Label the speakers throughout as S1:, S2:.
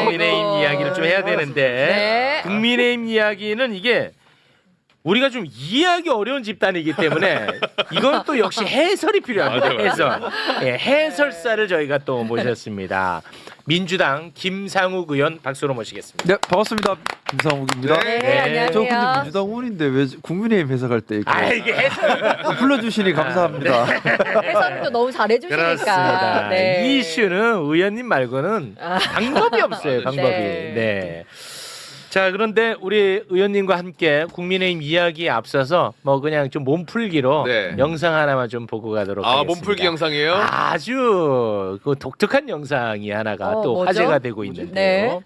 S1: 국민의힘 이야기를 좀 해야 되는데
S2: 네.
S1: 국민의힘 이야기는 이게 우리가 좀 이해하기 어려운 집단이기 때문에 이건 또 역시 해설이 필요합니다. 해설. 예, 해설사를 저희가 또 모셨습니다. 민주당 김상욱 의원 박수로 모시겠습니다.
S3: 네, 반갑습니다. 김상욱입니다.
S2: 네, 안녕하세요.
S3: 저 근데 민주당 의원인데 왜 국민의힘 해석할 때 이렇게
S1: 이게 해설.
S3: 불러주시니 감사합니다.
S2: 해설도 너무 잘해주시니까.
S1: 그렇습니다.
S2: 네.
S1: 이 이슈는 의원님 말고는 방법이 없어요. 방법이.
S2: 네.
S1: 네. 자, 그런데 우리 의원님과 함께 국민의힘 이야기에 앞서서 뭐 그냥 좀 몸풀기로
S4: 네.
S1: 영상 하나만 좀 보고 가도록 하겠습니다.
S4: 몸풀기 영상이에요?
S1: 아주 그 독특한 영상이 하나가 또
S2: 뭐죠?
S1: 화제가 되고 있는데요.
S2: 네.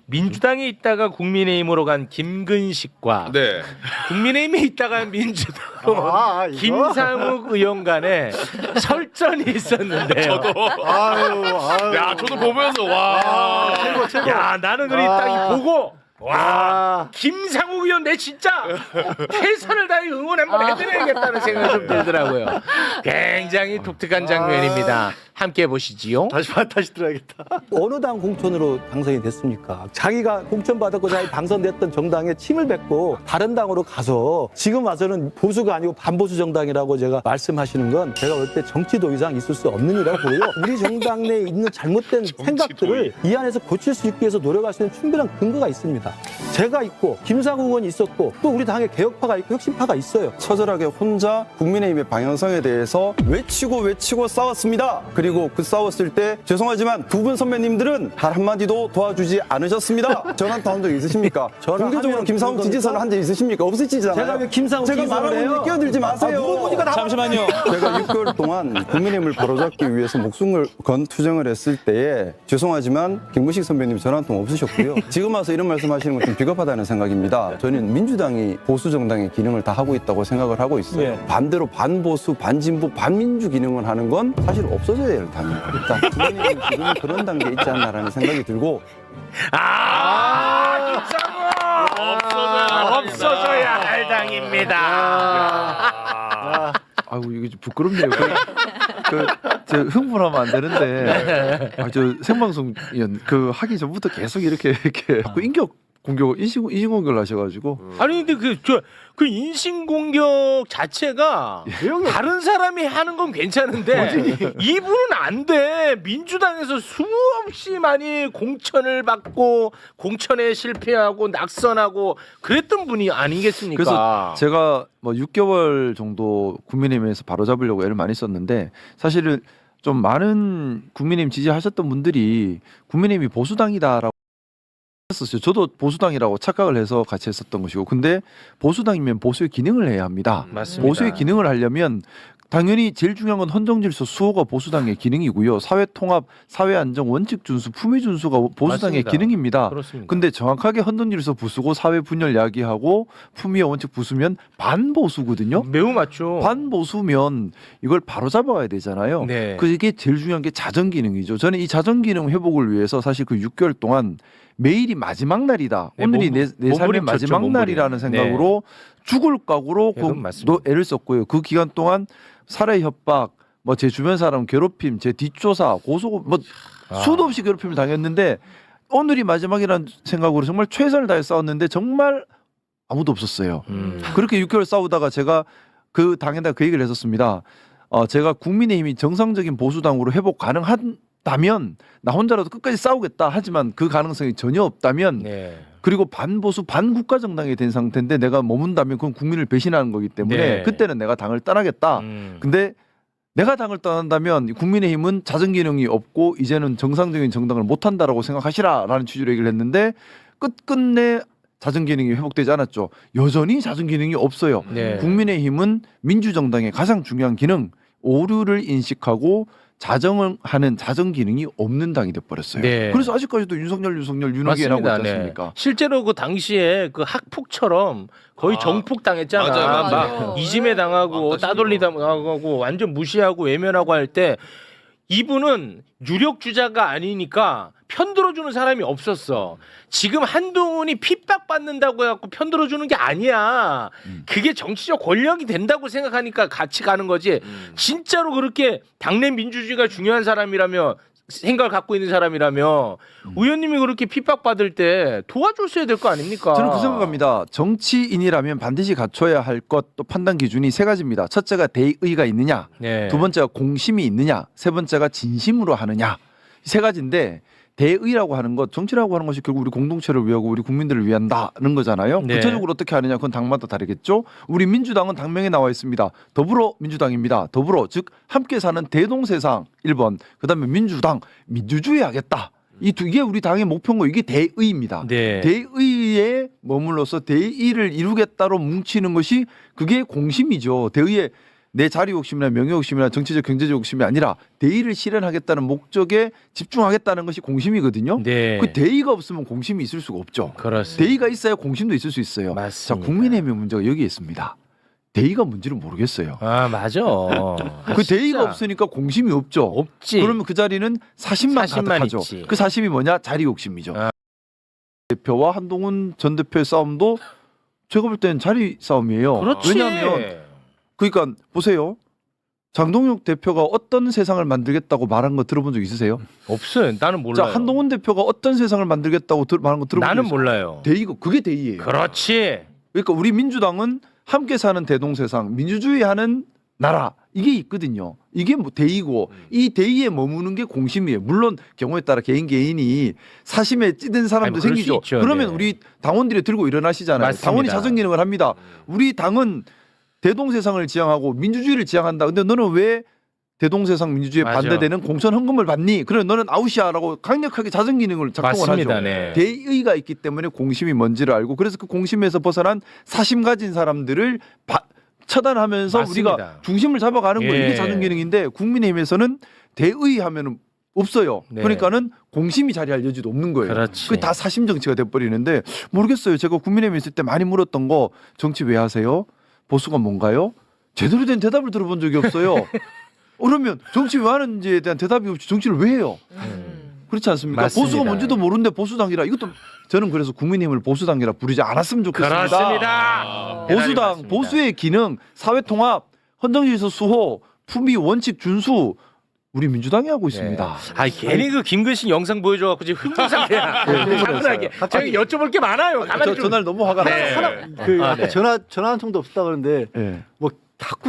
S1: 민주당에 있다가 국민의힘으로 간 김근식과
S4: 네.
S1: 국민의힘에 있다가 민주당으로 김상욱 의원 간에 설전이 있었는데요.
S4: 저도. 야, 저도 보면서 와.
S1: 야, 나는 그리 딱 보고 와, 김상욱 의원 내 진짜 최선을 다해 응원 한번 해드려야겠다는 생각이 좀 들더라고요. 굉장히 독특한 장면입니다. 함께 보시지요.
S5: 다시 들어야겠다. 어느 당 공천으로 당선이 됐습니까? 자기가 공천받았고 자기 당선됐던 정당에 침을 뱉고 다른 당으로 가서 지금 와서는 보수가 아니고 반보수 정당이라고 제가 말씀하시는 건 제가 볼 때 정치도 이상 있을 수 없는 일이라고 보고요. 우리 정당 내에 있는 잘못된 생각들을 이 안에서 고칠 수 있기 위해서 노력할 수 있는 충분한 근거가 있습니다. 제가 있고 김상욱 의원이 있었고 또 우리 당에 개혁파가 있고 혁신파가 있어요.
S6: 처절하게 혼자 국민의힘의 방향성에 대해서 외치고 싸웠습니다. 그리고 그 싸웠을 때 죄송하지만 두 분 선배님들은 단 한마디도 도와주지 않으셨습니다. 전화 한 적 있으십니까? 공개적으로 김상욱 지지선을 한 적 있으십니까? 없으시잖아요.
S5: 제가 왜 김상욱
S6: 제가
S5: 지지선을
S6: 말하고
S5: 해요?
S6: 있는데 끼어들지 마세요.
S3: 잠시만요.
S6: 제가 6개월 동안 국민의힘을 바로잡기 위해서 목숨을 건 투쟁을 했을 때에 죄송하지만 김근식 선배님 전화 한 통 없으셨고요. 지금 와서 이런 말씀하시는 건 좀 비겁하다는 생각입니다. 저는 민주당이 보수 정당의 기능을 다 하고 있다고 생각을 하고 있어요. 반대로 반보수, 반진보, 반민주 기능을 하는 건 사실 없어져야 될 당입니다. 일단 국민의힘은 지금 그런 단계에 있지 않나라는 생각이 들고
S1: 없어져야 할 당입니다.
S3: 아이고 이게 좀 부끄럽네요. 제가 흥분하면 안 되는데 저 생방송 그 하기 전부터 계속 이렇게 자꾸 인격 공격, 인신 공격을 하셔가지고.
S1: 아니 근데 그 인신 공격 자체가 다른 사람이 하는 건 괜찮은데 이분은 안 돼. 민주당에서 수없이 많이 공천을 받고 공천에 실패하고 낙선하고 그랬던 분이 아니겠습니까?
S3: 그래서 제가 뭐 6개월 정도 국민의힘에서 바로잡으려고 애를 많이 썼는데 사실은 좀 많은 국민의힘 지지하셨던 분들이 국민의힘이 보수당이다라고 했었어요. 저도 보수당이라고 착각을 해서 같이 했었던 것이고, 근데 보수당이면 보수의 기능을 해야 합니다.
S1: 맞습니다.
S3: 보수의 기능을 하려면 당연히 제일 중요한 건 헌정질서 수호가 보수당의 기능이고요. 사회통합, 사회안정, 원칙준수, 품위준수가 보수당의
S1: 맞습니다.
S3: 기능입니다.
S1: 그렇습니다.
S3: 근데 정확하게 헌정질서 부수고 사회분열 야기하고 품위와 원칙 부수면 반보수거든요.
S1: 매우 맞죠.
S3: 반보수면 이걸 바로 잡아야 되잖아요.
S1: 네.
S3: 그게 제일 중요한 게 자정기능이죠. 저는 이 자정기능 회복을 위해서 사실 그 6개월 동안 매일이 마지막 날이다.
S1: 네,
S3: 오늘이 내 삶의 마지막
S1: 몸부림.
S3: 날이라는 생각으로 죽을 각오로
S1: 맞습니다.
S3: 애를 썼고요. 그 기간 동안 살해 협박, 뭐 제 주변 사람 괴롭힘, 제 뒷조사, 고소, 뭐 수도 없이 괴롭힘을 당했는데 오늘이 마지막이라는 생각으로 정말 최선을 다해 싸웠는데 정말 아무도 없었어요. 그렇게 6개월 싸우다가 제가 그 당에다 그 얘기를 했었습니다. 제가 국민의힘이 정상적인 보수당으로 회복 가능하다면 나 혼자라도 끝까지 싸우겠다. 하지만 그 가능성이 전혀 없다면 그리고 반보수 반국가 정당이 된 상태인데 내가 머문다면 그건 국민을 배신하는 거기 때문에 그때는 내가 당을 떠나겠다. 근데 내가 당을 떠난다면 국민의힘은 자정기능이 없고 이제는 정상적인 정당을 못한다라고 생각하시라라는 취지로 얘기를 했는데 끝끝내 자정기능이 회복되지 않았죠. 여전히 자정기능이 없어요. 국민의힘은 민주정당의 가장 중요한 기능, 오류를 인식하고 자정을 하는 자정 기능이 없는 당이 돼버렸어요. 그래서 아직까지도 윤석열 윤핵이 하고 있지 않습니까?
S1: 실제로 그 당시에 그 학폭처럼 거의 정폭 당했잖아. 막 이심에 당하고 따돌리 당하고 완전 무시하고 외면하고 할 때 이분은 유력 주자가 아니니까 편들어주는 사람이 없었어. 지금 한동훈이 핍박받는다고 해갖고 편들어주는 게 아니야. 그게 정치적 권력이 된다고 생각하니까 같이 가는 거지. 진짜로 그렇게 당내 민주주의가 중요한 사람이라면 생각을 갖고 있는 사람이라면 의원님이 그렇게 핍박받을 때 도와줬어야 될 거 아닙니까?
S3: 저는 그 생각합니다. 정치인이라면 반드시 갖춰야 할 것 또 판단 기준이 세 가지입니다. 첫째가 대의가 있느냐,
S1: 네.
S3: 두 번째가 공심이 있느냐, 세 번째가 진심으로 하느냐. 이 세 가지인데 대의라고 하는 것, 정치라고 하는 것이 결국 우리 공동체를 위하고 우리 국민들을 위한다는 거잖아요.
S1: 네.
S3: 구체적으로 어떻게 하느냐 그건 당마다 다르겠죠. 우리 민주당은 당명에 나와 있습니다. 더불어민주당입니다. 더불어 즉 함께 사는 대동세상 1번, 그다음에 민주당 민주주의 하겠다. 이게 우리 당의 목표인 거 이게 대의입니다.
S1: 네.
S3: 대의에 머물러서 대의를 이루겠다로 뭉치는 것이 그게 공심이죠. 대의에 내 자리 욕심이나 명예 욕심이나 정치적 경제적 욕심이 아니라 대의를 실현하겠다는 목적에 집중하겠다는 것이 공심이거든요.
S1: 네.
S3: 그 대의가 없으면 공심이 있을 수가 없죠.
S1: 그렇습니다.
S3: 대의가 있어야 공심도 있을 수 있어요.
S1: 맞습니다.
S3: 자, 국민의힘의 문제가 여기에 있습니다. 대의가 뭔지를 모르겠어요.
S1: 아 맞아.
S3: 그 대의가 없으니까 공심이 없죠.
S1: 없지.
S3: 그러면 그 자리는 사심만
S1: 사심만
S3: 가득하죠.
S1: 있지.
S3: 그 사심이 뭐냐? 자리 욕심이죠.
S1: 아.
S3: 대표와 한동훈 전 대표의 싸움도 제가 볼 때는 자리 싸움이에요.
S1: 그렇지.
S3: 왜냐하면 그러니까 보세요. 장동혁 대표가 어떤 세상을 만들겠다고 말한 거 들어본 적 있으세요?
S1: 없어요. 나는 몰라요.
S3: 자, 한동훈 대표가 어떤 세상을 만들겠다고 말한 거 들어본 적
S1: 나는
S3: 있어요?
S1: 몰라요.
S3: 대의가 그게 대의예요.
S1: 그렇지.
S3: 그러니까 우리 민주당은 함께 사는 대동세상, 민주주의하는 나라 이게 있거든요. 이게 뭐 대의고 이 대의에 머무는 게 공심이에요. 물론 경우에 따라 개인이 사심에 찌든 사람도
S1: 아니, 그럴 수
S3: 생기죠.
S1: 있죠.
S3: 그러면
S1: 네.
S3: 우리 당원들이 들고 일어나시잖아요.
S1: 맞습니다.
S3: 당원이 자정 기능을 합니다. 우리 당은 대동세상을 지향하고 민주주의를 지향한다. 근데 너는 왜 대동세상 민주주의에
S1: 맞아.
S3: 반대되는 공천 헌금을 받니? 그래 너는 아웃이야라고 강력하게 자정 기능을 작동을
S1: 맞습니다.
S3: 하죠.
S1: 네.
S3: 대의가 있기 때문에 공심이 뭔지를 알고 그래서 그 공심에서 벗어난 사심 가진 사람들을 처단하면서
S1: 맞습니다.
S3: 우리가 중심을 잡아가는 거예요.
S1: 예.
S3: 이게 자정 기능인데 국민의힘에서는 대의하면은 없어요.
S1: 네.
S3: 그러니까는 공심이 자리할 여지도 없는 거예요.
S1: 그렇지.
S3: 그게 다 사심 정치가 돼버리는데 모르겠어요. 제가 국민의힘에 있을 때 많이 물었던 거 정치 왜 하세요? 보수가 뭔가요? 제대로 된 대답을 들어본 적이 없어요. 그러면 정치 왜 하는지에 대한 대답이 없이 정치를 왜 해요? 그렇지 않습니까?
S1: 맞습니다.
S3: 보수가 뭔지도 모르는데 보수당이라 이것도 저는 그래서 국민의힘을 보수당이라 부르지 않았으면 좋겠습니다.
S1: 그렇습니다. 대단히
S3: 보수당,
S1: 맞습니다.
S3: 보수의 기능, 사회통합, 헌정질서 수호, 품위 원칙 준수 우리 민주당이 하고 있습니다.
S1: 아 괜히 그 김근식 영상 보여줘갖고 지금 흥분상태야. 차분하게. 저기 여쭤볼 게 많아요. 가만히 좀.
S3: 전날 너무 화가
S1: 네.
S3: 났어요.
S7: 그
S1: 아,
S7: 아까
S1: 네.
S7: 전화 한 통도 없다 그러는데
S3: 네.
S7: 뭐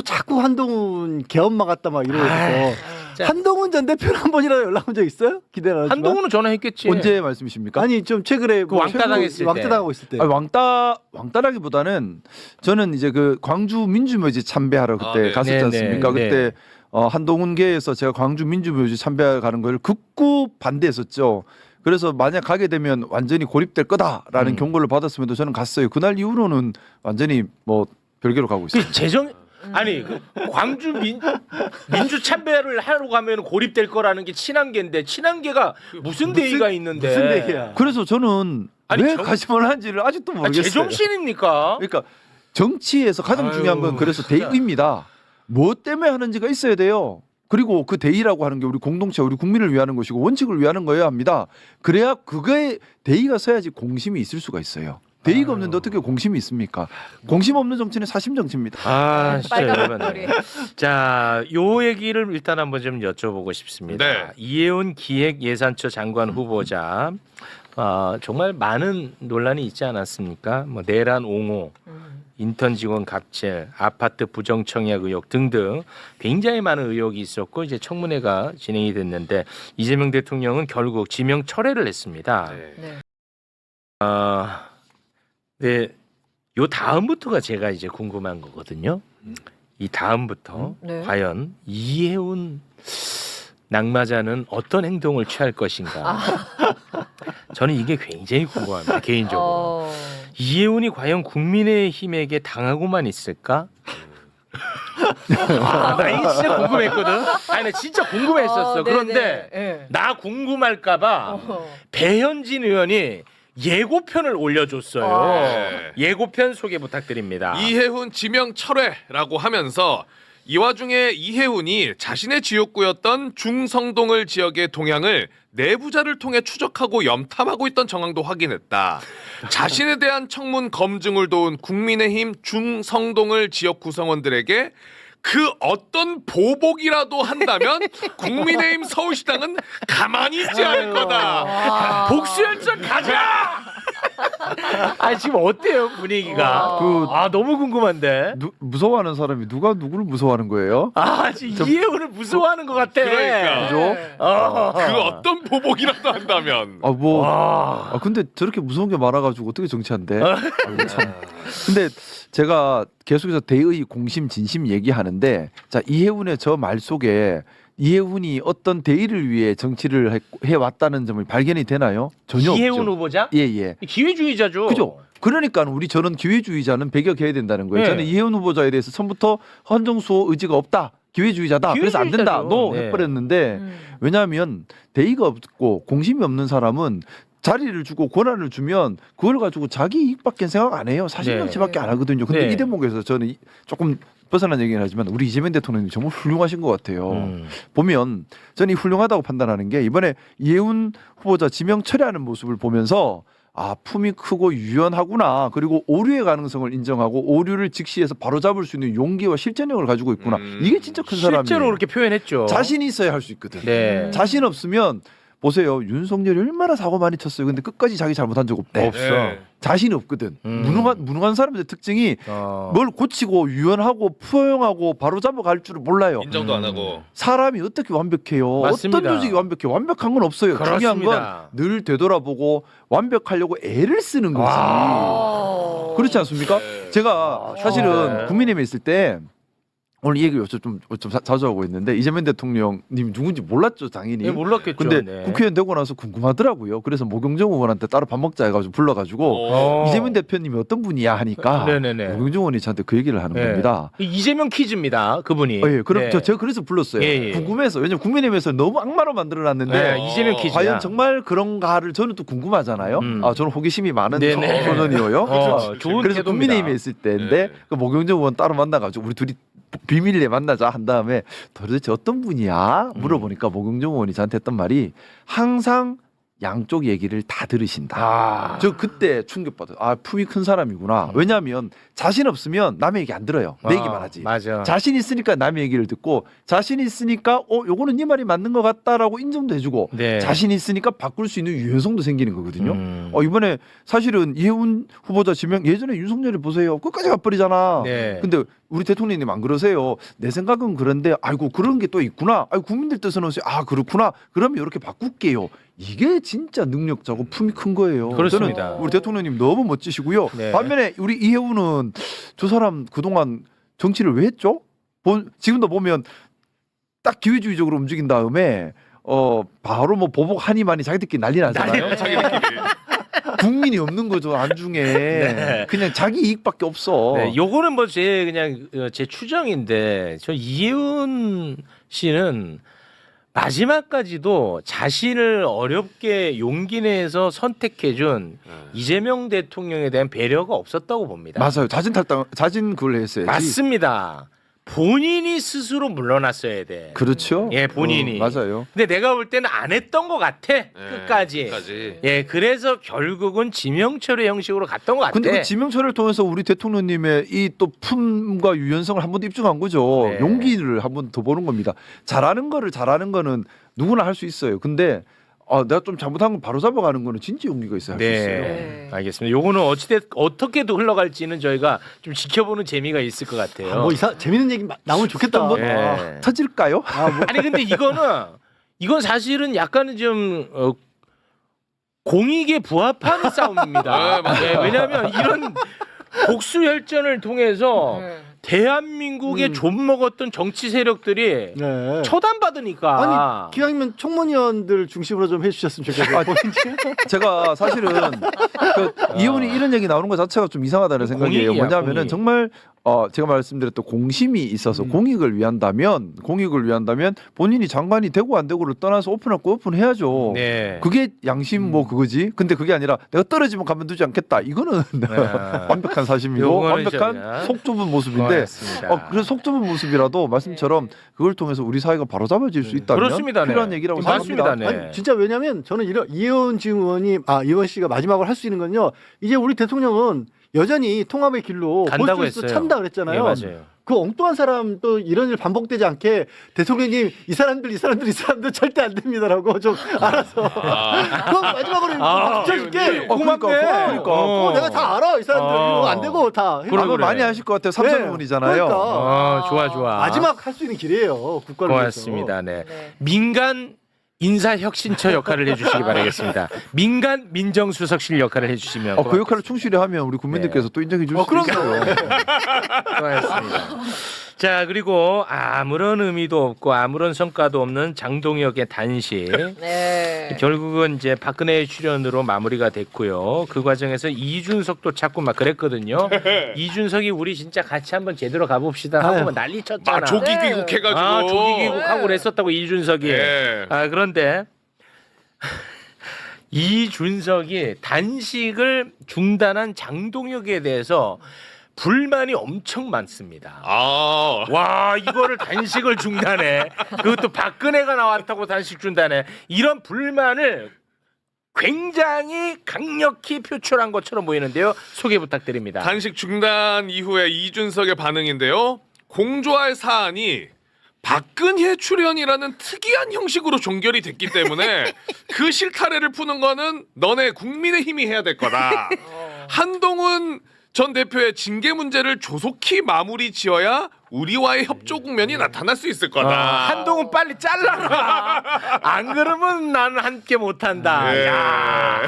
S7: 자꾸 한동훈 개엄마 같다 막 이러면서
S1: 진짜.
S7: 한동훈 전 대표는 한 번이라도 연락 온 적 있어요? 기대는 하지만.
S1: 한동훈은 전화했겠지.
S3: 언제 말씀이십니까?
S7: 아니 좀 최근에
S1: 그 왕따 당했을 때.
S7: 왕따 당하고 있을 때.
S3: 아니, 왕따라기보다는 저는 이제 그 광주 민주묘지 참배하러 그때
S4: 네.
S3: 갔었지
S1: 네,
S3: 않습니까?
S1: 네,
S3: 그때 한동훈계에서 제가 광주 민주묘지 참배하러 가는 걸 극구 반대했었죠. 그래서 만약 가게 되면 완전히 고립될 거다라는 경고를 받았음에도 저는 갔어요. 그날 이후로는 완전히 뭐 별개로 가고 있어요.
S1: 그 재정 아니 그 광주 민주 참배를 하러 가면 고립될 거라는 게 친한계인데 친한계가 무슨 대의가 있는데
S7: 무슨 대의야?
S3: 그래서 저는
S1: 아니,
S3: 왜 가심을 하는지를 아직도
S1: 아,
S3: 모르겠어요.
S1: 제정신입니까?
S3: 그러니까 정치에서 가장
S1: 아유,
S3: 중요한 건 그래서
S1: 진짜.
S3: 대의입니다. 무엇 때문에 하는지가 있어야 돼요. 그리고 그 대의라고 하는 게 우리 공동체, 우리 국민을 위하는 것이고 원칙을 위하는 거여야 합니다. 그래야 그거에 대의가 서야지 공심이 있을 수가 있어요. 대의가 없는데 어떻게 공심이 있습니까? 공심 없는 정치는 사심 정치입니다.
S1: 아 진짜
S2: 빨간
S1: 여러분.
S2: 머리.
S1: 자, 요 얘기를 일단 한번 좀 여쭤보고 싶습니다.
S4: 네.
S1: 이혜훈 기획예산처 장관 후보자 정말 많은 논란이 있지 않았습니까? 뭐 내란 옹호, 인턴 직원 갑질, 아파트 부정 청약 의혹 등등 굉장히 많은 의혹이 있었고 이제 청문회가 진행이 됐는데 이재명 대통령은 결국 지명 철회를 했습니다.
S2: 네.
S1: 네, 요 다음부터가 제가 이제 궁금한 거거든요. 이 다음부터
S2: 네.
S1: 과연 이혜훈 낙마자는 어떤 행동을 취할 것인가? 저는 이게 굉장히 궁금합니다. 개인적으로. 이혜훈이 과연 국민의힘에게 당하고만 있을까? 나 이게 진짜 궁금했거든. 아니 나 진짜 궁금했었어. 그런데 나 궁금할까봐 배현진 의원이 예고편을 올려줬어요.
S4: 네.
S1: 예고편 소개 부탁드립니다.
S4: 이혜훈 지명 철회라고 하면서 이 와중에 이혜훈이 자신의 지역구였던 중성동을 지역의 동향을 내부자를 통해 추적하고 염탐하고 있던 정황도 확인했다. 자신에 대한 청문 검증을 도운 국민의힘 중성동을 지역 구성원들에게 그 어떤 보복이라도 한다면 국민의힘 서울시당은 가만히 있지 않을 거다.
S1: 복수열전 가자. 아 지금 어때요 분위기가? 너무 궁금한데.
S3: 무서워하는 사람이 누가 누구를 무서워하는 거예요?
S1: 지금 이해훈을 무서워하는 것 같아.
S4: 그러니까.
S3: 그죠?
S4: 그 어떤 보복이라도 한다면.
S3: 근데 저렇게 무서운 게 많아가지고 어떻게 정치한대? 아이고, 참. 근데 제가 계속해서 대의 공심 진심 얘기하는데 자 이해훈의 저 말 속에 이해훈이 어떤 대의를 위해 정치를 해왔다는 점을 발견이 되나요? 전혀
S1: 이해훈
S3: 없죠.
S1: 후보자?
S3: 예.
S1: 기회주의자죠.
S3: 그죠? 그러니까 저는 기회주의자는 배격해야 된다는 거예요.
S1: 네.
S3: 저는 이해훈 후보자에 대해서 처음부터 헌정수호 의지가 없다. 기회주의자다. 그래서 안 된다.
S1: 기회주의자죠.
S3: 노
S1: 네.
S3: 해버렸는데 왜냐하면 대의가 없고 공심이 없는 사람은 자리를 주고 권한을 주면 그걸 가지고 자기 이익밖에 생각 안 해요. 사실
S1: 네.
S3: 정치밖에 안 하거든요. 근데
S1: 네.
S3: 이 대목에서 저는 조금 벗어난 얘기는 하지만 우리 이재명 대통령이 정말 훌륭하신 것 같아요. 보면 저는 이 훌륭하다고 판단하는 게 이번에 이해훈 후보자 지명 철회하는 모습을 보면서 품이 크고 유연하구나. 그리고 오류의 가능성을 인정하고 오류를 직시해서 바로잡을 수 있는 용기와 실천력을 가지고 있구나. 이게 진짜 큰 사람이에요.
S1: 실제로 그렇게 표현했죠.
S3: 자신이 있어야 할 수 있거든.
S1: 네.
S3: 자신 없으면 보세요. 윤석열이 얼마나 사고 많이 쳤어요. 근데 끝까지 자기 잘못한 적 없대.
S1: 없어.
S4: 네.
S3: 자신이 없거든. 무능한 사람들의 특징이 뭘 고치고 유연하고 포용하고 바로잡아 갈 줄을 몰라요.
S4: 인정도 안 하고.
S3: 사람이 어떻게 완벽해요?
S1: 맞습니다.
S3: 어떤 조직이 완벽해? 완벽한 건 없어요. 중요한
S1: 그렇습니다.
S3: 건 늘 되돌아보고 완벽하려고 애를 쓰는 거지. 그렇지 않습니까?
S4: 네.
S3: 제가 사실은
S1: 네.
S3: 국민의힘에 있을 때 오늘 이 얘기를 좀 자주 하고 있는데 이재명 대통령님 누군지 몰랐죠 당연히.
S1: 네, 몰랐겠죠.
S3: 근데
S1: 네.
S3: 국회의원 되고 나서 궁금하더라고요. 그래서 모경정 의원한테 따로 밥 먹자 해가지고 불러가지고 이재명 대표님이 어떤 분이야 하니까
S1: 네네네.
S3: 모경정 의원이 저한테 그 얘기를 하는
S1: 네.
S3: 겁니다.
S1: 이재명 퀴즈입니다. 그분이.
S3: 예, 그럼
S1: 네.
S3: 제가 그래서 불렀어요.
S1: 예.
S3: 궁금해서 왜냐면 국민의힘에서 너무 악마로 만들어놨는데
S1: 네, 이재명 퀴즈.
S3: 과연 정말 그런가를 저는 또 궁금하잖아요. 저는 호기심이 많은
S1: 네네.
S3: 소년이에요.
S1: 좋은
S3: 그래서
S1: 태도입니다.
S3: 국민의힘에 있을 때인데
S4: 네.
S3: 그 모경정 의원 따로 만나가지고 우리 둘이 비밀리에 만나자 한 다음에 도대체 어떤 분이야 물어보니까 모경정 의원이 저한테 했던 말이 항상 양쪽 얘기를 다 들으신다. 저 그때 충격받아요. 품이 큰 사람이구나. 왜냐하면 자신 없으면 남의 얘기 안 들어요. 내 얘기만 하지.
S1: 맞아.
S3: 자신 있으니까 남의 얘기를 듣고 자신 있으니까 요거는 네 말이 맞는 것 같다라고 인정도 해주고
S1: 네.
S3: 자신 있으니까 바꿀 수 있는 유연성도 생기는 거거든요. 이번에 사실은 이해훈 후보자 지명 예전에 윤석열이 보세요. 끝까지 가버리잖아.
S1: 네.
S3: 근데 우리 대통령님 안 그러세요. 내 생각은 그런데 아이고 그런 게 또 있구나. 아이고 국민들 뜻은 어떠세요? 그렇구나. 그러면 이렇게 바꿀게요. 이게 진짜 능력자고 품이 큰 거예요.
S1: 그렇습니다.
S3: 저는 우리 대통령님 너무 멋지시고요.
S1: 네.
S3: 반면에 우리 이해훈은 저 사람 그동안 정치를 왜 했죠? 지금도 보면 딱 기회주의적으로 움직인 다음에 바로 뭐 보복 하니만이 자기들끼리 난리 나잖아요.
S4: 자기들끼리.
S3: 국민이 없는 거죠 안중에.
S1: 네.
S3: 그냥 자기 이익밖에 없어.
S1: 네, 요거는 뭐 제 추정인데 저 이해훈 씨는 마지막까지도 자신을 어렵게 용기 내서 선택해준 이재명 대통령에 대한 배려가 없었다고 봅니다.
S3: 맞아요. 자진 그걸 했어야지.
S1: 맞습니다. 본인이 스스로 물러났어야 돼.
S3: 그렇죠.
S1: 예, 본인이.
S3: 맞아요.
S1: 근데 내가 볼 때는 안 했던 것 같아. 끝까지. 예, 그래서 결국은 지명철의 형식으로 갔던 것 같아.
S3: 근데 그 지명철을 통해서 우리 대통령님의 이 또 품과 유연성을 한 번 더 입증한 거죠.
S1: 네.
S3: 용기를 한 번 더 보는 겁니다. 잘하는 거는 누구나 할 수 있어요. 근데 내가 좀 잘못한 건 바로 잡아가는 거는 진짜 용기가 있어야 할 수 있어요.
S1: 네, 알겠습니다. 요거는 어떻게도 흘러갈지는 저희가 좀 지켜보는 재미가 있을 것 같아요.
S7: 재밌는 얘기 나오면 좋겠다.
S3: 한번
S1: 네.
S3: 터질까요?
S1: 아니 근데 이건 사실은 약간은 좀 공익에 부합하는 싸움입니다. 네, 왜냐하면 이런 복수 혈전을 통해서 대한민국에 좀 먹었던 정치 세력들이
S7: 네.
S1: 처단받으니까.
S7: 아니 기왕이면 청문위원들 중심으로 좀 해주셨으면 좋겠어요.
S3: 제가 사실은 이혼이 이런 얘기 나오는 것 자체가 좀 이상하다는 생각이에요.
S1: 공익이야,
S3: 뭐냐면은
S1: 공익.
S3: 정말 제가 말씀드렸던 공심이 있어서 공익을 위한다면 본인이 장관이 되고 안 되고를 떠나서 오픈할 거 오픈해야죠.
S1: 네.
S3: 그게 양심 그거지. 근데 그게 아니라 내가 떨어지면 가만두지 않겠다. 이거는 완벽한 사심이고
S1: 요거는
S3: 완벽한
S1: 저기야.
S3: 속 좁은 모습인데 그래서 속 좁은 모습이라도 말씀처럼 그걸 통해서 우리 사회가 바로잡아질 수 있다면
S1: 그렇습니다. 네.
S3: 필요한 얘기라고
S1: 맞습니다.
S3: 생각합니다.
S1: 네.
S7: 아니, 진짜 왜냐면 저는 이해원 지금 의원이 이해원 씨가 마지막으로 할 수 있는 건요. 이제 우리 대통령은 여전히 통합의 길로
S1: 간다고
S7: 보수에서
S1: 했어요.
S7: 찬다 그랬잖아요.
S1: 예, 맞아요.
S7: 그 엉뚱한 사람 또 이런 일 반복되지 않게 대통령님 이 사람들 절대 안 됩니다라고 좀 알아서 그럼 마지막으로 붙여줄게.
S3: 그러니까.
S7: 내가 다 알아 이 사람들 이거 안 되고 다.
S1: 그래,
S3: 아마
S1: 그래.
S3: 많이 하실 것 같아요. 삼선
S7: 네.
S3: 의원이잖아요.
S7: 그러니까.
S1: 좋아.
S7: 마지막 할 수 있는 길이에요. 국가를
S1: 고맙습니다. 네.
S2: 네.
S1: 민간 인사혁신처 역할을 해주시기 바라겠습니다. 민간 민정수석실 역할을 해주시면
S3: 그 역할을 충실히 하면 우리 국민들께서 또 인정해 주실 수 있어요.
S1: 고맙습니다. 자, 그리고 아무런 의미도 없고 아무런 성과도 없는 장동혁의 단식.
S2: 네.
S1: 결국은 이제 박근혜 출연으로 마무리가 됐고요. 그 과정에서 이준석도 찾고 막 그랬거든요. 이준석이 우리 진짜 같이 한번 제대로 가봅시다 하고 막 난리 쳤잖아.
S4: 조기
S2: 네.
S4: 귀국해가지고.
S1: 조기 귀국하고 그랬었다고 이준석이.
S4: 예.
S1: 그런데 이준석이 단식을 중단한 장동혁에 대해서 불만이 엄청 많습니다. 와, 이거를 단식을 중단해. 그것도 박근혜가 나왔다고 단식 중단해. 이런 불만을 굉장히 강력히 표출한 것처럼 보이는데요. 소개 부탁드립니다.
S4: 단식 중단 이후에 이준석의 반응인데요. 공조할 사안이 박근혜 출연이라는 특이한 형식으로 종결이 됐기 때문에 그 실타래를 푸는 거는 너네 국민의힘이 해야 될 거다. 한동훈 전 대표의 징계 문제를 조속히 마무리 지어야 우리와의 협조 국면이 나타날 수 있을 거다.
S1: 한동훈 빨리 잘라라. 안 그러면 나는 함께 못한다.
S4: 예.
S1: 야,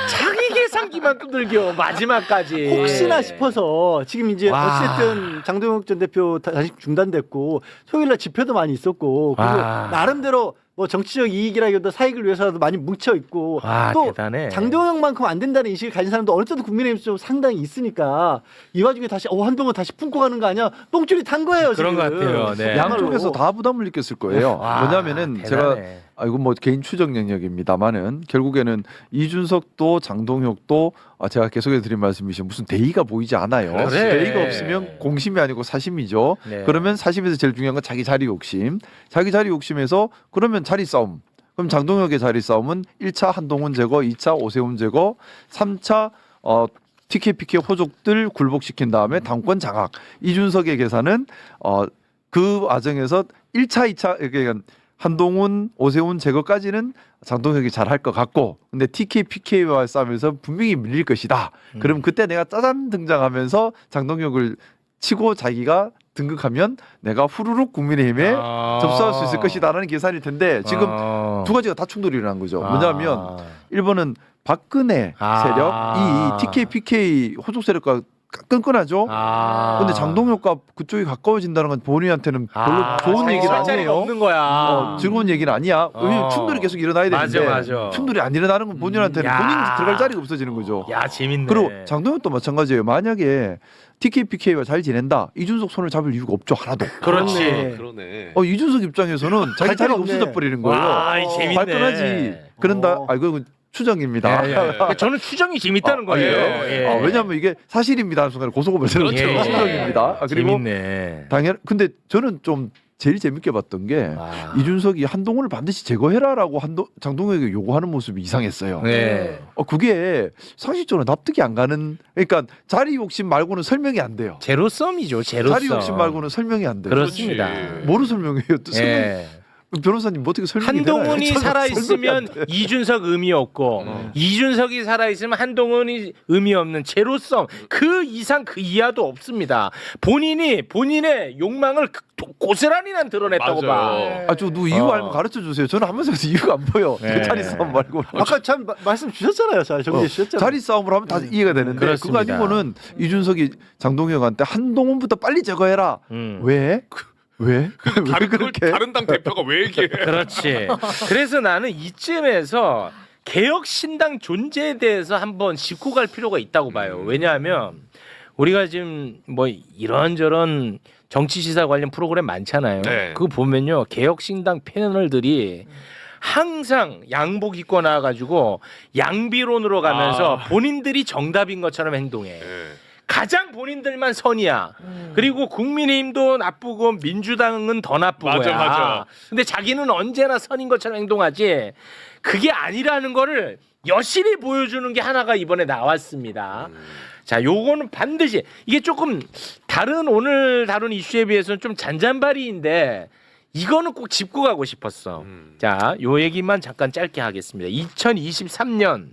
S1: 자기 계산기만 두들겨 마지막까지.
S7: 혹시나 싶어서 지금 이제
S1: 와.
S7: 어쨌든 장동혁 전 대표 단식 중단됐고 토요일날 집회도 많이 있었고 그리고
S1: 와.
S7: 나름대로 뭐 정치적 이익이라기보다 사익을 위해서라도 많이 뭉쳐 있고
S1: 와,
S7: 또
S1: 대단해.
S7: 장동혁만큼 안 된다는 인식을 가진 사람도 어느 정도 국민의힘 좀 상당히 있으니까 이 와중에 다시 한동훈 다시 품고 가는 거 아니야? 똥줄이 탄 거예요
S1: 그런
S7: 지금.
S1: 것 같아요. 네.
S3: 양쪽에서 다 부담을 느꼈을 거예요.
S1: 와,
S3: 왜냐하면은
S1: 대단해.
S3: 제가 이건 뭐 개인 추정 영역입니다만은 결국에는 이준석도 장동혁도 제가 계속해서 드린 말씀이시죠. 무슨 대의가 보이지 않아요.
S1: 그래.
S3: 대의가 없으면 공심이 아니고 사심이죠.
S1: 네.
S3: 그러면 사심에서 제일 중요한 건 자기 자리 욕심. 자기 자리 욕심에서 그러면 자리 싸움. 그럼 장동혁의 자리 싸움은 1차 한동훈 제거, 2차 오세훈 제거, 3차 TKPK 호족들 굴복시킨 다음에 당권 장악. 이준석의 계산은 그 과정에서 1차, 2차 그러니까 한동훈, 오세훈 제거까지는 장동혁이 잘할 것 같고, 근데 TKPK와 싸움에서 분명히 밀릴 것이다. 그럼 그때 내가 짜잔 등장하면서 장동혁을 치고 자기가 등극하면 내가 후루룩 국민의힘에 접수할 수 있을 것이다라는 계산일 텐데 지금 두 가지가 다 충돌이 일어난 거죠. 뭐냐면 1번은 박근혜 세력, 이 TKPK 호족 세력과 끈끈하죠. 근데 장동혁과 그쪽이 가까워진다는 건 본인한테는 별로 좋은 얘기는 아니에요.
S1: 없는 거야.
S3: 즐거운 얘기는 아니야. 왜냐면 충돌이 계속 일어나야 되는데
S1: 맞아.
S3: 충돌이 안 일어나는 건 본인한테는
S1: 야.
S3: 본인 들어갈 자리가 없어지는 거죠.
S1: 야, 재밌네.
S3: 그리고 장동혁도 마찬가지예요. 만약에 TKPK와 잘 지낸다, 이준석 손을 잡을 이유가 없죠. 하나도.
S1: 그렇지.
S4: 그러네.
S3: 이준석 입장에서는 자기 자리가
S7: 없네.
S3: 없어져 버리는 거예요.
S1: 와, 재밌네.
S3: 발끈하지. 그런다. 이건 추정입니다.
S1: 예. 저는 추정이 재밌다는 거예요. 예.
S3: 왜냐하면 이게 사실입니다 하는 순간에 고소고발 되는
S1: 그렇죠.
S3: 거죠. 추정입니다. 그리고
S1: 재밌네.
S3: 당연. 근데 저는 좀 제일 재밌게 봤던 게 이준석이 한동훈을 반드시 제거해라라고 장동혁에게 요구하는 모습이 이상했어요.
S1: 네.
S3: 그게 상식적으로 납득이 안 가는. 그러니까 자리 욕심 말고는 설명이 안 돼요.
S1: 제로섬이죠. 제로섬.
S3: 자리 욕심 말고는 설명이 안 돼요.
S1: 그렇습니다.
S3: 뭐로 설명해요? 또
S1: 예.
S3: 변호사님 뭐 어떻게 설명이
S1: 한동훈이
S3: 되나요?
S1: 살아 있으면 이준석 의미 없고 이준석이 살아 있으면 한동훈이 의미 없는 제로섬, 그 이상 그 이하도 없습니다. 본인이 본인의 욕망을 고스란히 난 드러냈다고
S4: 맞아요.
S1: 봐.
S3: 저 누구 이유 알면 가르쳐 주세요. 저는 한 번도 이유가 안 보여.
S1: 네.
S3: 자리 싸움 말고.
S7: 아까 참 말씀 주셨잖아요. 잘 정리해 주셨잖아요.
S3: 자리 싸움을 하면 다 이해가 되는데
S1: 그렇습니다.
S3: 그거 아니고는 이준석이 장동혁한테 한동훈부터 빨리 제거해라. 왜? 왜
S4: 그걸
S3: 그렇게?
S4: 다른 당 대표가 왜 얘기해?
S1: 그렇지. 그래서 나는 이쯤에서 개혁신당 존재에 대해서 한번 짚고 갈 필요가 있다고 봐요. 왜냐하면 우리가 지금 뭐 이런저런 정치 시사 관련 프로그램 많잖아요.
S4: 네.
S1: 그거 보면요, 개혁신당 패널들이 항상 양복 입고 나와가지고 양비론으로 가면서 본인들이 정답인 것처럼 행동해. 가장 본인들만 선이야. 그리고 국민의힘도 나쁘고 민주당은 더 나쁘고야.
S4: 맞아.
S1: 근데 자기는 언제나 선인 것처럼 행동하지. 그게 아니라는 거를 여실히 보여주는 게 하나가 이번에 나왔습니다. 자, 요거는 반드시 이게 조금 다른 오늘 다룬 이슈에 비해서는 좀 잔잔바리인데 이거는 꼭 짚고 가고 싶었어. 자, 요 얘기만 잠깐 짧게 하겠습니다. 2023년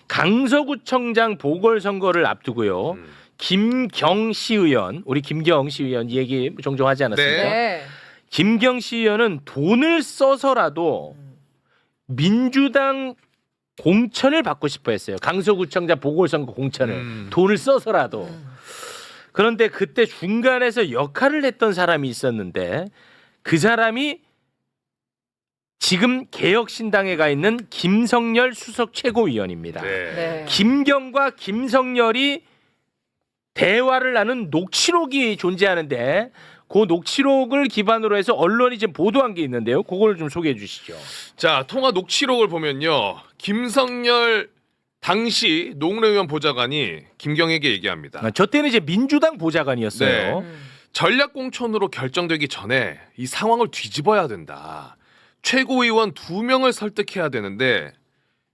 S1: 강서구청장 보궐선거를 앞두고요. 김경시 의원, 우리 김경시 의원 이 얘기 종종 하지 않았습니까?
S2: 네.
S1: 김경시 의원은 돈을 써서라도 민주당 공천을 받고 싶어 했어요. 강서구청장 보궐선거 공천을. 돈을 써서라도. 그런데 그때 중간에서 역할을 했던 사람이 있었는데 그 사람이 지금 개혁신당에 가 있는 김성열 수석 최고위원입니다.
S2: 네.
S1: 김경과 김성열이 대화를 나눈 녹취록이 존재하는데 그 녹취록을 기반으로 해서 언론이 지금 보도한 게 있는데요. 그걸 좀 소개해 주시죠.
S4: 자, 통화 녹취록을 보면요. 김성열 당시 노웅래 보좌관이 김경에게 얘기합니다.
S1: 저 때는 이제 민주당 보좌관이었어요.
S4: 네. 전략공천으로 결정되기 전에 이 상황을 뒤집어야 된다. 최고위원 2명을 설득해야 되는데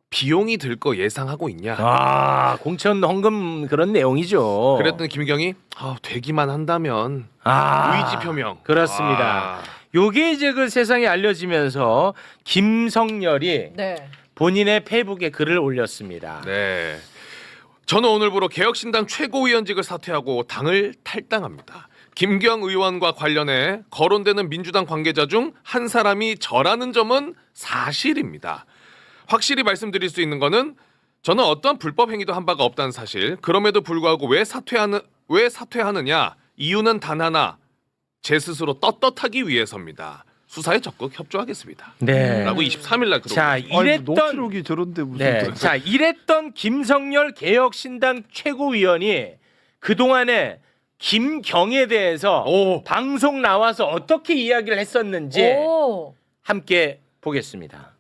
S4: 비용이 들 거 예상하고 있냐.
S1: 아, 공천 헌금 그런 내용이죠.
S4: 그랬더니 김경이 되기만 한다면 의지 표명.
S1: 그렇습니다.
S4: 아.
S1: 요게 이제 그 세상에 알려지면서 김성열이
S2: 네.
S1: 본인의 페이북에 글을 올렸습니다.
S4: 네. 저는 오늘부로 개혁신당 최고위원직을 사퇴하고 당을 탈당합니다. 김경 의원과 관련해 거론되는 민주당 관계자 중 한 사람이 저라는 점은 사실입니다. 확실히 말씀드릴 수 있는 거는 저는 어떤 불법 행위도 한 바가 없다는 사실. 그럼에도 불구하고 왜 사퇴하느냐? 이유는 단 하나. 제 스스로 떳떳하기 위해서입니다. 수사에 적극 협조하겠습니다.
S1: 네.
S4: 라고 23일 날
S1: 자,
S3: 아니,
S1: 이랬던
S3: 녹취록이 저런데 무슨
S1: 네. 자, 이랬던 김성열 개혁신당 최고위원이 그동안에 김경에 대해서 방송 나와서 어떻게 이야기를 했었는지
S2: 오.
S1: 함께 보겠습니다.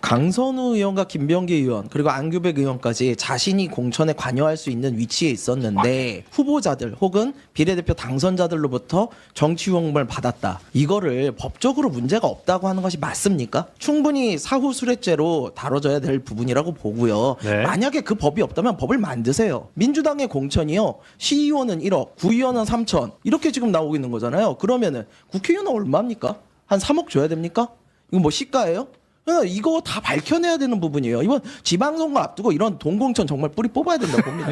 S8: 강선우 의원과 김병기 의원 그리고 안규백 의원까지 자신이 공천에 관여할 수 있는 위치에 있었는데 후보자들 혹은 비례대표 당선자들로부터 정치 유혹을 받았다. 이거를 법적으로 문제가 없다고 하는 것이 맞습니까? 충분히 사후수뢰죄로 다뤄져야 될 부분이라고 보고요.
S7: 네.
S8: 만약에 그 법이 없다면 법을 만드세요. 민주당의 공천이요. 시의원은 1억, 구의원은 3천 이렇게 지금 나오고 있는 거잖아요. 그러면은 국회의원은 얼마입니까? 한 3억 줘야 됩니까? 이거 뭐 시가예요? 이거 다 밝혀내야 되는 부분이에요. 이번 지방선거 앞두고 이런 돈공천 정말 뿌리 뽑아야 된다고 봅니다.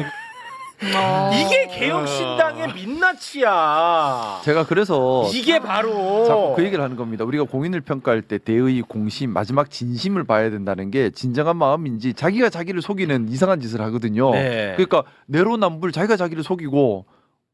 S1: 이게 개혁신당의 민낯이야.
S3: 제가 그래서
S1: 이게 바로
S3: 자꾸 그 얘기를 하는 겁니다. 우리가 공인을 평가할 때 대의, 공심, 마지막 진심을 봐야 된다는 게 진정한 마음인지 자기가 자기를 속이는 이상한 짓을 하거든요.
S1: 네.
S3: 그러니까 내로남불 자기가 자기를 속이고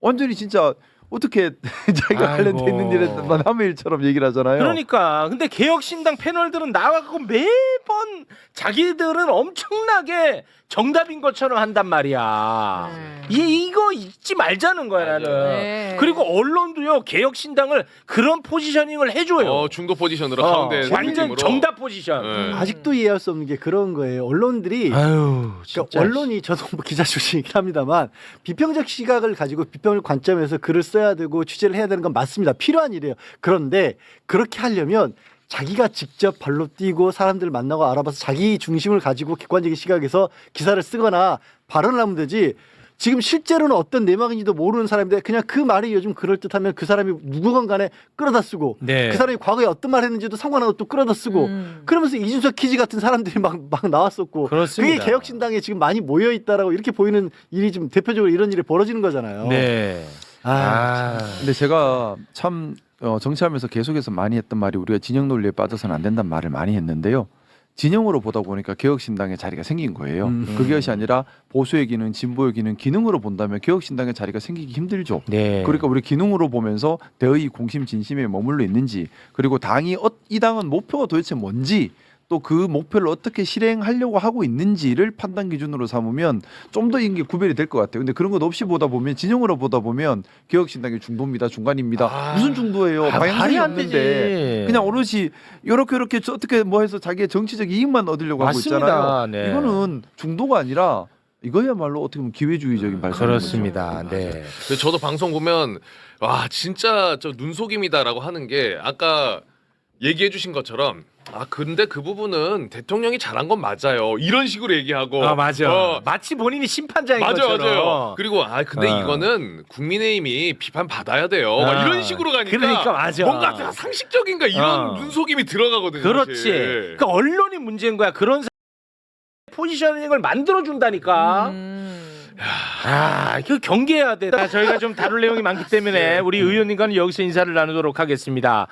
S3: 완전히 진짜 어떻게 자기가
S1: 아이고.
S3: 관련돼 있는 일에만 함의 일처럼 얘기를 하잖아요.
S1: 그러니까 근데 개혁신당 패널들은 나와갖고 매번 자기들은 엄청나게 정답인 것처럼 한단 말이야. 이거 잊지 말자는 거야 나는.
S2: 네.
S1: 그리고 언론도요 개혁신당을 그런 포지셔닝을 해줘요.
S4: 중도 포지션으로 가운데
S1: 완전
S4: 느낌으로.
S1: 정답 포지션.
S4: 네.
S7: 아직도 이해할 수 없는 게 그런 거예요. 언론들이
S1: 아유,
S7: 그러니까 언론이 저도 뭐 기자 출신이긴 합니다만 비평적 시각을 가지고 비평적 관점에서 글을 써야 되고 취재를 해야 되는 건 맞습니다. 필요한 일이에요. 그런데 그렇게 하려면 자기가 직접 발로 뛰고 사람들을 만나고 알아봐서 자기 중심을 가지고 객관적인 시각에서 기사를 쓰거나 발언을 하면 되지. 지금 실제로는 어떤 내막인지도 모르는 사람인데 그냥 그 말이 요즘 그럴듯하면 그 사람이 누구건 간에 끌어다 쓰고
S1: 네.
S7: 그 사람이 과거에 어떤 말 했는지도 상관없고 또 끌어다 쓰고 그러면서 이준석 키즈 같은 사람들이 막 나왔었고
S1: 그렇습니다.
S7: 그게 개혁신당에 지금 많이 모여 있다라고 이렇게 보이는 일이 지금 대표적으로 이런 일이 벌어지는 거잖아요.
S1: 네.
S3: 근데 제가 참 정치하면서 계속해서 많이 했던 말이 우리가 진영 논리에 빠져서는 안 된다는 말을 많이 했는데요. 진영으로 보다 보니까 개혁신당의 자리가 생긴 거예요. 그것이 아니라 보수의 기능, 진보의 기능으로 본다면 개혁신당의 자리가 생기기 힘들죠.
S1: 네.
S3: 그러니까 우리 기능으로 보면서 대의, 공심, 진심에 머물러 있는지 그리고 이 당은 목표가 도대체 뭔지 또 그 목표를 어떻게 실행하려고 하고 있는지를 판단 기준으로 삼으면 좀 더 이게 구별이 될 것 같아요. 근데 그런 것 없이 보다 보면 진영으로 보다 보면 개혁신당이 중도입니다, 중간입니다. 무슨 중도예요? 방향성이
S1: 말이 안
S3: 없는데
S1: 되지.
S3: 그냥 오롯이 이렇게 어떻게 뭐 해서 자기의 정치적 이익만 얻으려고
S1: 맞습니다.
S3: 하고 있잖아요.
S1: 네.
S3: 이거는 중도가 아니라 이거야말로 어떻게 보면 기회주의적인 발상인
S1: 그렇습니다.
S3: 거죠.
S1: 네.
S4: 근데 저도 방송 보면 와 진짜 저 눈속임이다라고 하는 게 아까 얘기해 주신 것처럼 근데 그 부분은 대통령이 잘한 건 맞아요. 이런 식으로 얘기하고.
S1: 맞아. 마치 본인이 심판자인 것처럼.
S4: 맞아요. 그리고 근데
S1: 어.
S4: 이거는 국민의힘이 비판 받아야 돼요. 막 이런 식으로 가니까.
S1: 그러니까 맞아.
S4: 뭔가 상식적인가 이런 눈속임이 들어가거든요.
S1: 그렇지.
S4: 사실.
S1: 그러니까 언론이 문제인 거야. 그런 포지셔닝을 만들어 준다니까. 그 경계해야 돼. 저희가 좀 다룰 내용이 많기 때문에 우리 의원님과는 여기서 인사를 나누도록 하겠습니다.